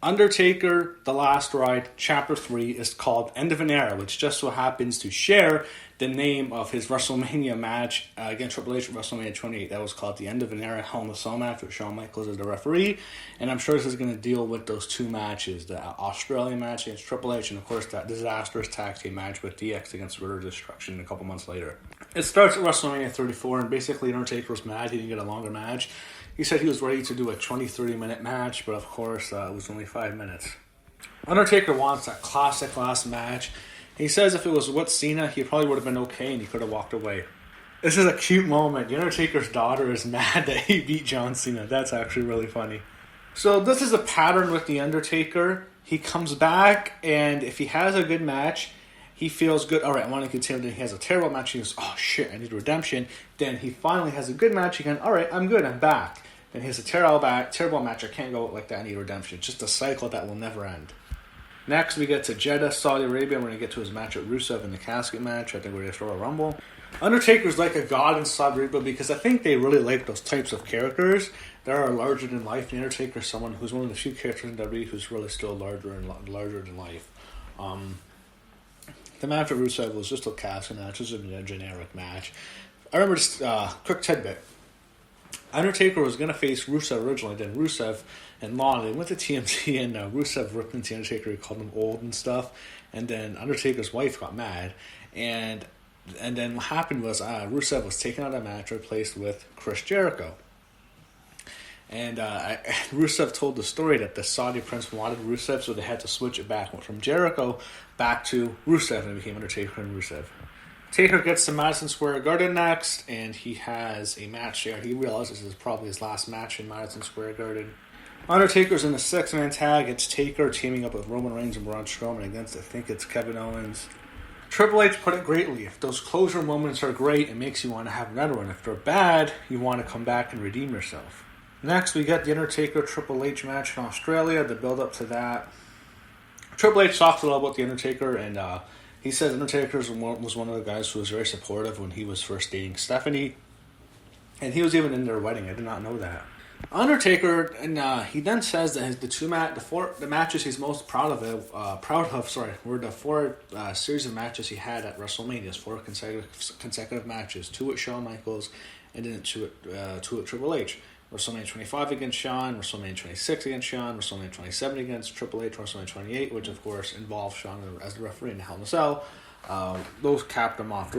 Undertaker, The Last Ride, Chapter 3 is called End of an Era, which just so happens to share the name of his WrestleMania match against Triple H at WrestleMania 28. That was called the End of an Era Hell in a Cell match with Shawn Michaels as the referee. And I'm sure this is going to deal with those two matches, the Australian match against Triple H, and of course that disastrous tag team match with DX against Ritter Destruction a couple months later. It starts at WrestleMania 34, and basically Undertaker was mad he didn't get a longer match. He said he was ready to do a 20-30 minute match, but of course it was only 5 minutes. Undertaker wants that classic last match. He says if it was with Cena, he probably would have been okay and he could have walked away. This is a cute moment. The Undertaker's daughter is mad that he beat John Cena. That's actually really funny. So this is a pattern with The Undertaker. He comes back, and if he has a good match, he feels good. All right, I want to continue. Then he has a terrible match. He goes, oh shit, I need redemption. Then he finally has a good match again. All right, I'm good. I'm back. Then he has a terrible match. I can't go like that. I need redemption. It's just a cycle that will never end. Next, we get to Jeddah, Saudi Arabia. We're going to get to his match at Rusev in the casket match. I think we're going to throw a Rumble. Undertaker's like a god in Saudi Arabia because I think they really like those types of characters that are larger than life. The Undertaker is someone who's one of the few characters in WWE who's really still larger than life. The match at Rusev was just a casket match. It was a generic match. I remember just quick tidbit. Undertaker was going to face Rusev originally, then Rusev and Lana, they went to TMZ, and Rusev ripped into Undertaker. He called him old and stuff. And then Undertaker's wife got mad. And then what happened was Rusev was taken out of the match, replaced with Chris Jericho. And Rusev told the story that the Saudi prince wanted Rusev, so they had to switch it back from Jericho back to Rusev, and it became Undertaker and Rusev. Taker gets to Madison Square Garden next, and he has a match there. He realizes this is probably his last match in Madison Square Garden. Undertaker's in a 6-man tag. It's Taker teaming up with Roman Reigns and Braun Strowman against, I think it's Kevin Owens. Triple H put it greatly. If those closure moments are great, it makes you want to have another one. If they're bad, you want to come back and redeem yourself. Next, we get the Undertaker Triple H match in Australia, the build-up to that. Triple H talks a lot about the Undertaker, and he says Undertaker was one of the guys who was very supportive when he was first dating Stephanie. And he was even in their wedding. I did not know that. Undertaker, and he then says that the matches he's most proud of were the four series of matches he had at WrestleMania. His 4 consecutive matches, 2 with Shawn Michaels, and then 2 with Triple H. WrestleMania 25 against Shawn, WrestleMania 26 against Shawn, WrestleMania 27 against Triple H, WrestleMania 28, which of course involved Shawn as the referee in the Hell in a Cell. Those capped him off.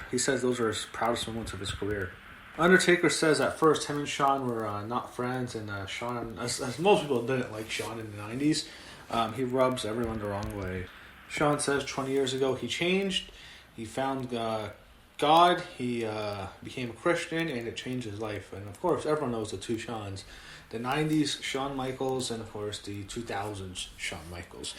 He says those are his proudest moments of his career. Undertaker says at first him and Shawn were not friends, and Shawn, as most people didn't like Shawn in the 90s, he rubs everyone the wrong way. Shawn says 20 years ago he changed, he found God, he became a Christian, and it changed his life. And of course, everyone knows the two Shawns. The 90s Shawn Michaels, and of course the 2000s Shawn Michaels.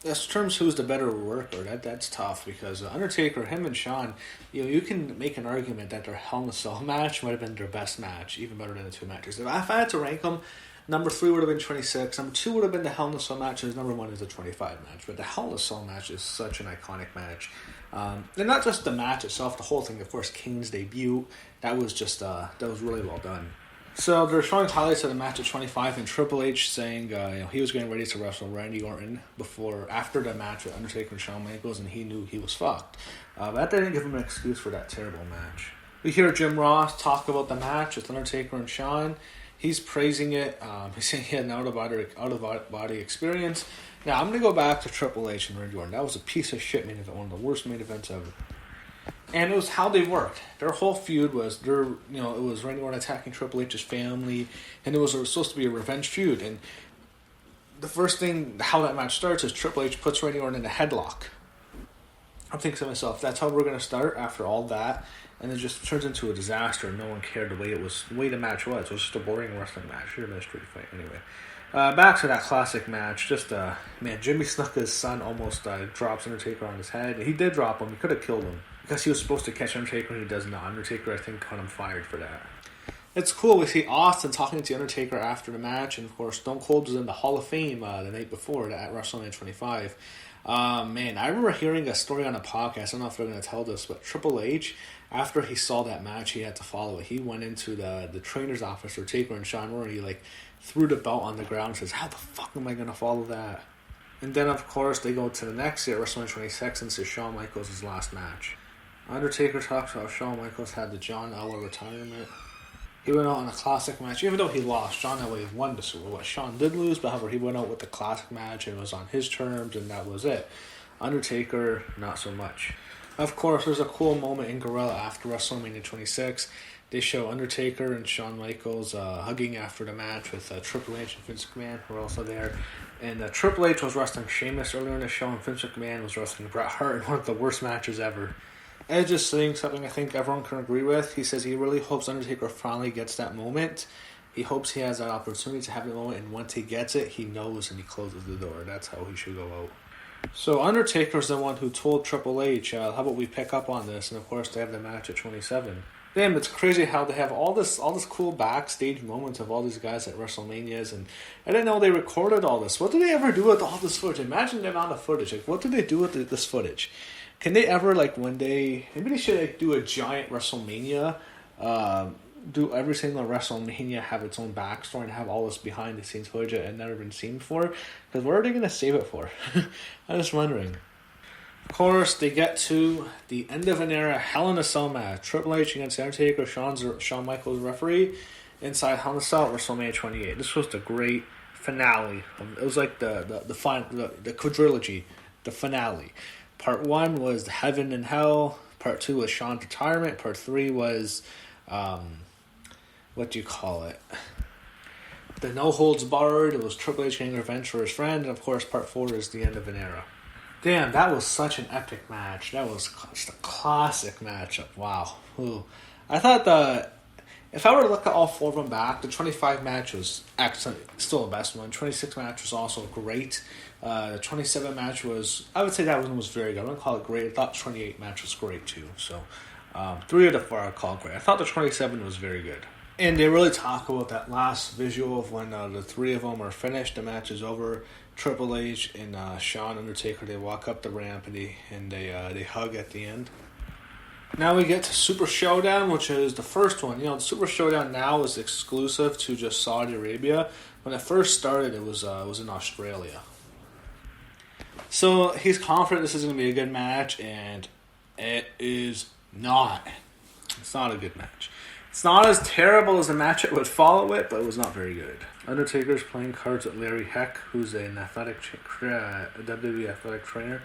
As terms who's the better worker, that's tough, because Undertaker, him and Shawn, you can make an argument that their Hell in a Cell match might have been their best match, even better than the 2 matches. If I had to rank them, number 3 would have been 26, number 2 would have been the Hell in a Cell match, and number 1 is the 25 match. But the Hell in a Cell match is such an iconic match. And not just the match itself, the whole thing. Of course, Kane's debut, that was really well done. So they're showing highlights of the match at 25, and Triple H saying he was getting ready to wrestle Randy Orton after the match with Undertaker and Shawn Michaels, and he knew he was fucked. But that didn't give him an excuse for that terrible match. We hear Jim Ross talk about the match with Undertaker and Shawn. He's praising it. He's saying he had an out-of-body experience. Now, I'm going to go back to Triple H and Randy Orton. That was a piece of shit main event, one of the worst main events ever. And it was how they worked. Their whole feud was, it was Randy Orton attacking Triple H's family, and it was supposed to be a revenge feud. And the first thing, how that match starts, is Triple H puts Randy Orton in a headlock. I'm thinking to myself, that's how we're going to start after all that? And it just turns into a disaster, and no one cared the way the match was. It was just a boring wrestling match. Should have been a street fight anyway. Back to that classic match. Jimmy Snuka's son almost drops Undertaker on his head. He did drop him. He could have killed him, because he was supposed to catch Undertaker, and he does not. Undertaker, I think, caught him fired for that. It's cool. We see Austin talking to Undertaker after the match, and of course, Stone Cold was in the Hall of Fame the night before at WrestleMania 25. I remember hearing a story on a podcast. I don't know if they're going to tell this, but Triple H, after he saw that match, he had to follow it. He went into the trainer's office for Taker and Shawn Moore, and he threw the belt on the ground and says, how the fuck am I going to follow that? And then, of course, they go to the next year, WrestleMania 26, and it's Shawn Michaels' last match. Undertaker talks about Shawn Michaels had the John Ella retirement. He went out in a classic match. Even though he lost, John Ella won the Super Bowl. Shawn did lose, but however, he went out with the classic match and it was on his terms, and that was it. Undertaker, not so much. Of course, there's a cool moment in Gorilla after WrestleMania 26. They show Undertaker and Shawn Michaels hugging after the match with Triple H and Vince McMahon, who were also there. And Triple H was wrestling Sheamus earlier in the show, and Vince McMahon was wrestling Bret Hart in one of the worst matches ever. Edge is saying something I think everyone can agree with. He says he really hopes Undertaker finally gets that moment. He hopes he has that opportunity to have the moment, and once he gets it, he knows and he closes the door. That's how he should go out. So Undertaker's the one who told Triple H, how about we pick up on this? And of course, they have the match at 27. Damn, it's crazy how they have all this cool backstage moments of all these guys at WrestleManias, and I didn't know they recorded all this. What do they ever do with all this footage? Imagine the amount of footage. Like, what do they do with this footage? Can they ever, like, one day, maybe they should, like, do a giant WrestleMania, do every single WrestleMania have its own backstory and have all this behind the scenes footage that had never been seen before? Because what are they going to save it for? I'm just wondering. Of course, they get to the end of an era Hell in a Cell match. Triple H against Undertaker, Shawn Michaels referee, inside Hell in a Cell at WrestleMania 28. This was the great finale. It was like the quadrilogy, the finale. Part 1 was Heaven and Hell. Part 2 was Shawn's retirement. Part 3 was, what do you call it? The No Holds Barred. It was Triple H getting revenge for his friend. And of course, Part 4 is the end of an era. Damn, that was such an epic match. That was just a classic matchup. Wow. Ooh. I thought if I were to look at all 4 of them back, the 25 match was excellent, still the best one. 26 match was also great. The 27 match was, I would say that one was very good. I wouldn't call it great. I thought the 28 match was great too. So 3 of the 4 I call great. I thought the 27 was very good. And they really talk about that last visual of when the 3 of them are finished, the match is over. Triple H and Shawn Undertaker, they walk up the ramp and they hug at the end. Now we get to Super Showdown, which is the first one. You know, the Super Showdown now is exclusive to just Saudi Arabia. When it first started, it was in Australia. So he's confident this is going to be a good match, and it is not. It's not a good match. It's not as terrible as the match it would follow it, but it was not very good. Undertaker's playing cards with Larry Heck, who's an WWE athletic trainer.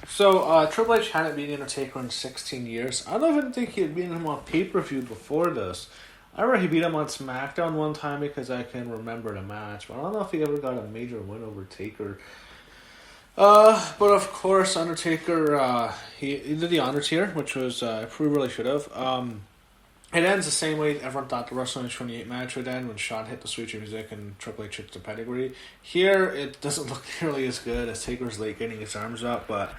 So, Triple H hadn't beaten Undertaker in 16 years. I don't even think he had beaten him on pay-per-view before this. I remember he beat him on SmackDown one time because I can remember the match, but I don't know if he ever got a major win over Taker. But of course, Undertaker, he did the Honor Tier, which was, he really should have. It ends the same way everyone thought the WrestleMania 28 match would end when Shawn hit the switch music and Triple H hit the pedigree. Here, it doesn't look nearly as good as Taker's late getting his arms up, but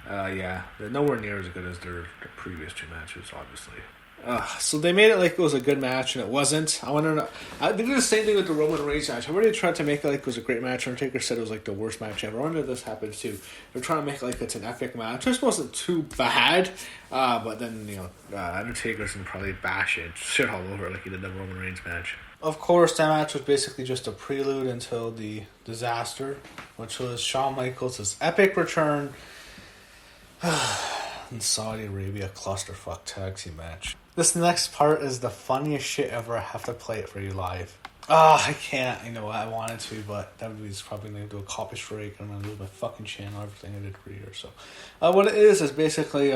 yeah, they're nowhere near as good as their previous 2 matches, obviously. So they made it like it was a good match, and it wasn't. I want to know. They did the same thing with the Roman Reigns match. I already tried to make it like it was a great match. Undertaker said it was like the worst match ever. I wonder if this happens too. They're trying to make it like it's an epic match. This wasn't too bad, but then, you know, Undertaker's gonna probably bash it, shit all over it like he did the Roman Reigns match. Of course, that match was basically just a prelude until the disaster, which was Shawn Michaels' epic return in Saudi Arabia clusterfuck tag team match. This next part is the funniest shit ever. I have to play it for you live. I can't. You know, I wanted to, but WWE's probably going to do a copy strike. I'm going to lose my fucking channel, everything I did for years. So, what it is basically,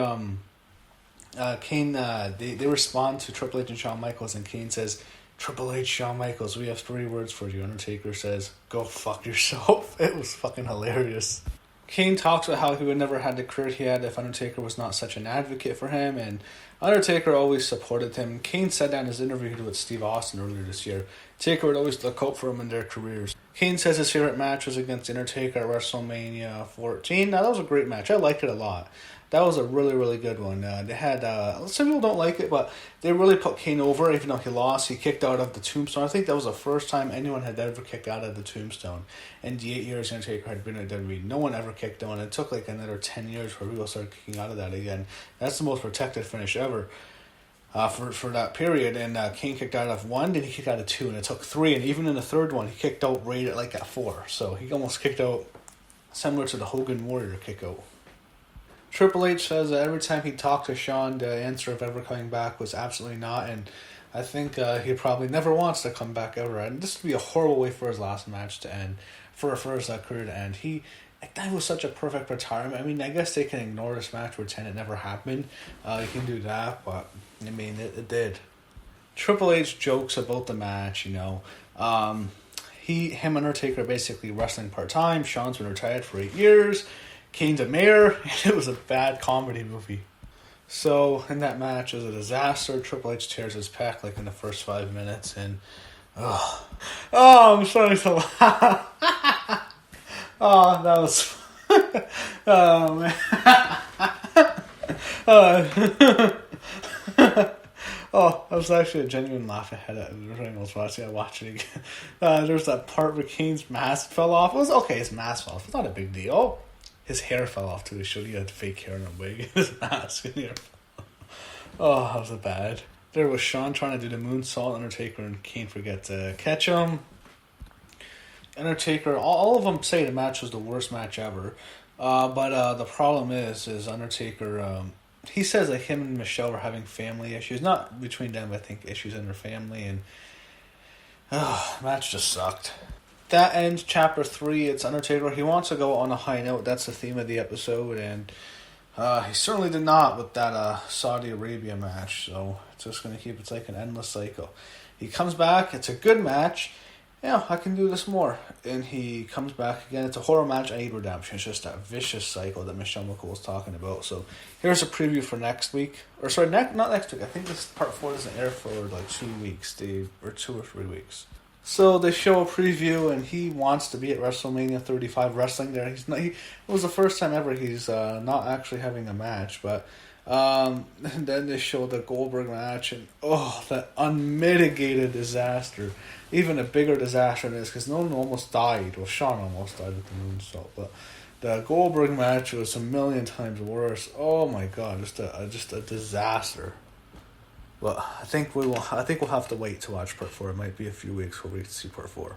Kane, they respond to Triple H and Shawn Michaels, and Kane says, Triple H, Shawn Michaels, we have 3 words for you. Undertaker says, go fuck yourself. It was fucking hilarious. Kane talks about how he would never had the career he had if Undertaker was not such an advocate for him, and Undertaker always supported him. Kane said that in his interview with Steve Austin earlier this year. Taker would always look out for him in their careers. Kane says his favorite match was against Undertaker at WrestleMania 14. Now, that was a great match. I liked it a lot. That was a really, really good one. They had, some people don't like it, but they really put Kane over, even though he lost. He kicked out of the Tombstone. I think that was the first time anyone had ever kicked out of the Tombstone. In the 8 years Undertaker had been at WWE, no one ever kicked out. It took like another 10 years for people to start kicking out of that again. That's the most protected finish ever. for that period, and Kane kicked out of 1, then he kicked out of 2, and it took 3, and even in the third one, he kicked out right at 4, so he almost kicked out similar to the Hogan Warrior kick out. Triple H says that every time he talked to Shawn, the answer of ever coming back was absolutely not, and I think he probably never wants to come back ever, and this would be a horrible way for his last match to end, for his career to end. That was such a perfect retirement. I mean, I guess they can ignore this match, pretend it never happened. You can do that, but I mean, it did. Triple H jokes about the match, him and Undertaker are basically wrestling part-time. Shawn's been retired for 8 years. Kane's a mayor, and it was a bad comedy movie. So, in that match, it was a disaster. Triple H tears his pec, in the first 5 minutes, and I'm starting to laugh. Oh, that was oh, man. Oh, that was actually a genuine laugh I had when I was watching. I watched it again. There's that part where Kane's mask fell off. It was okay, his mask fell off. It's not a big deal. His hair fell off too. He showed he had fake hair and a wig. His mask and hair. Oh, that was bad. There was Shawn trying to do the moonsault. Undertaker and Kane forget to catch him. Undertaker, all of them say the match was the worst match ever. But the problem is Undertaker, he says that him and Michelle were having family issues. Not between them, I think issues in their family. And the match just sucked. That ends chapter 3. It's Undertaker. He wants to go on a high note. That's the theme of the episode. And he certainly did not with that Saudi Arabia match. So it's just going to keep, it's like an endless cycle. He comes back. It's a good match. I can do this more. And he comes back again. It's a horror match. I need redemption. It's just that vicious cycle that Michelle McCool was talking about. So here's a preview for next week. Or sorry, not next week. I think this part 4 doesn't air for 2 weeks, or 2 or 3 weeks. So they show a preview, and he wants to be at WrestleMania 35 wrestling there. It was the first time ever he's not actually having a match, but and then they show the Goldberg match, and that unmitigated disaster. Even a bigger disaster than this, because no one almost died. Well, Shawn almost died with the moonsault, but the Goldberg match was a million times worse. Oh my god, just a disaster. But I think we'll have to wait to watch part 4. It might be a few weeks before we see part 4.